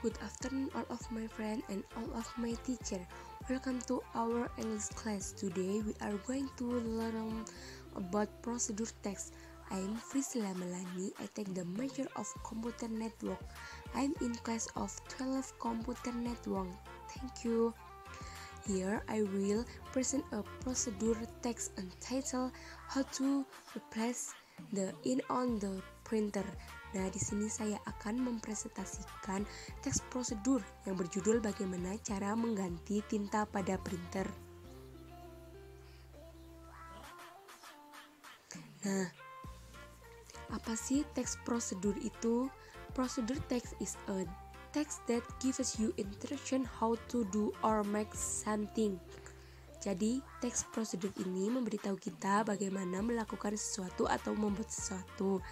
Good afternoon all of my friends and all of my teacher. Welcome to our English class. Today we are going to learn about procedure text. I am Priscilla Melani. I take the major of computer network. I am in class of 12 computer network. Thank you. Here I will present a procedure text entitled How to Replace the ink on the printer. Nah, di sini saya akan mempresentasikan teks prosedur yang berjudul bagaimana cara mengganti tinta pada printer. Nah, apa sih teks prosedur itu? Procedure text is a text that gives you instruction how to do or make something. Jadi, teks prosedur ini memberitahu kita bagaimana melakukan sesuatu atau membuat sesuatu.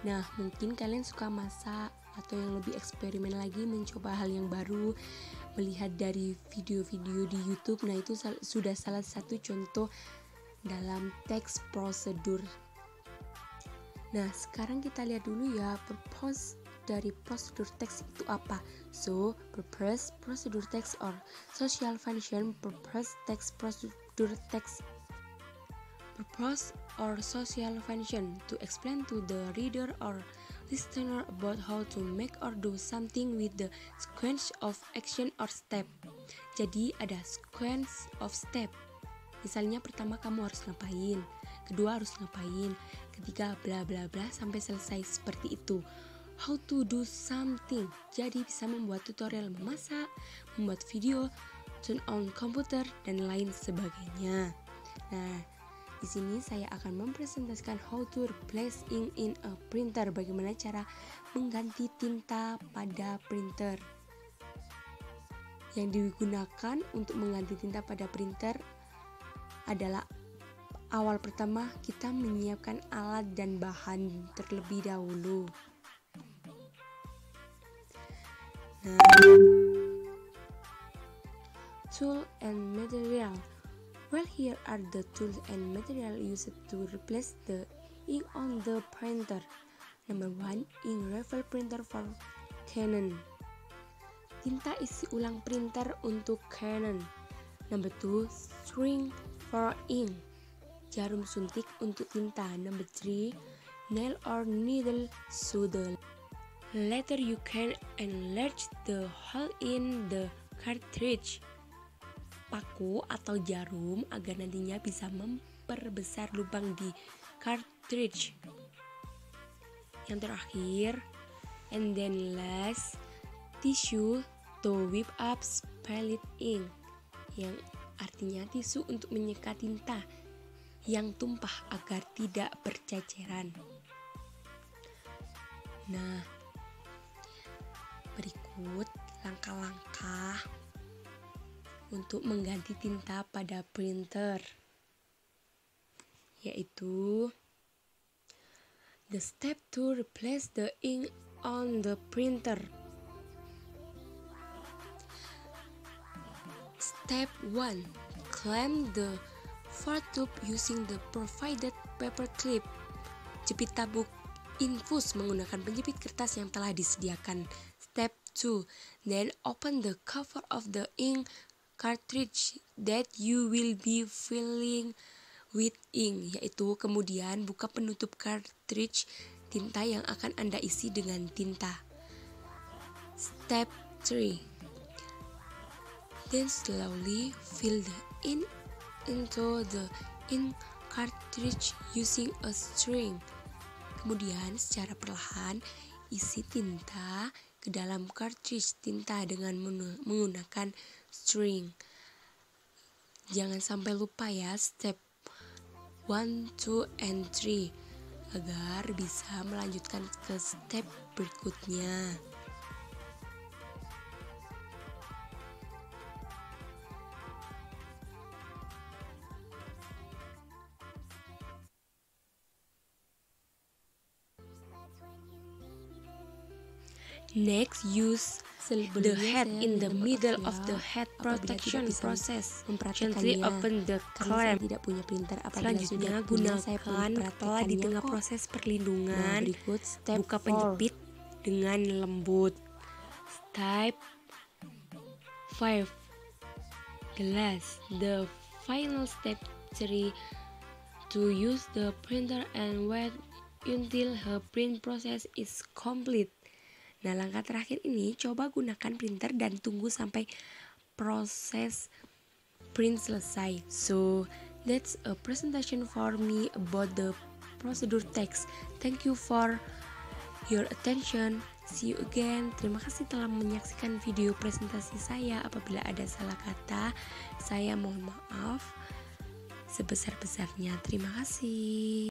Nah, mungkin kalian suka masak atau yang lebih eksperimen lagi mencoba hal yang baru, melihat dari video-video di YouTube. Nah, itu sudah salah satu contoh dalam teks prosedur. Nah, sekarang kita lihat dulu ya purpose dari prosedur teks itu apa. So, purpose prosedur text or social function. Purpose text prosedur text. Purpose or social function to explain to the reader or listener about how to make or do something with the sequence of action or step. Jadi ada sequence of step. Misalnya pertama kamu harus ngapain, kedua harus ngapain, ketiga bla bla bla sampai selesai seperti itu. How to do something. Jadi bisa membuat tutorial memasak, membuat video, turn on komputer dan lain sebagainya. Nah, di sini saya akan mempresentasikan how to replace ink in a printer. Bagaimana cara mengganti tinta pada printer. Yang digunakan untuk mengganti tinta pada printer adalah awal pertama kita menyiapkan alat dan bahan terlebih dahulu. Nah, tool and material. Well, here are the tools and material used to replace the ink on the printer. Number 1, ink refill printer for Canon. Tinta isi ulang printer untuk Canon. Number 2, string for ink. Jarum suntik untuk tinta. Number 3, nail or needle solder. Later you can enlarge the hole in the cartridge. Paku atau jarum agar nantinya bisa memperbesar lubang di cartridge. Yang terakhir, and then last, tissue to whip up spilled ink, yang artinya tisu untuk menyekat tinta yang tumpah agar tidak berceceran. Nah, berikut langkah-langkah untuk mengganti tinta pada printer, yaitu the step to replace the ink on the printer. Step 1, clamp the far tube using the provided paper clip. Jepit tabung infus menggunakan penjepit kertas yang telah disediakan. Step 2, then open the cover of the ink cartridge that you will be filling with ink, yaitu kemudian buka penutup cartridge tinta yang akan Anda isi dengan tinta. Step 3, then slowly fill the ink into the ink cartridge using a string. Kemudian secara perlahan isi tinta ke dalam cartridge tinta dengan menggunakan string. Jangan sampai lupa ya step 1, 2, and 3 agar bisa melanjutkan ke step berikutnya. Next, use the head in the middle of the head protection process. Gently open the clamp. Selanjutnya, gunakan kepala di tengah proses perlindungan. Buka penjepit dengan lembut. Type 5. Glass. The final step 3. To use the printer and wait until her print process is complete. Nah, langkah terakhir ini coba gunakan printer dan tunggu sampai proses print selesai. So, that's a presentation for me about the procedure text. Thank you for your attention. See you again. Terima kasih telah menyaksikan video presentasi saya. Apabila ada salah kata, saya mohon maaf sebesar-besarnya. Terima kasih.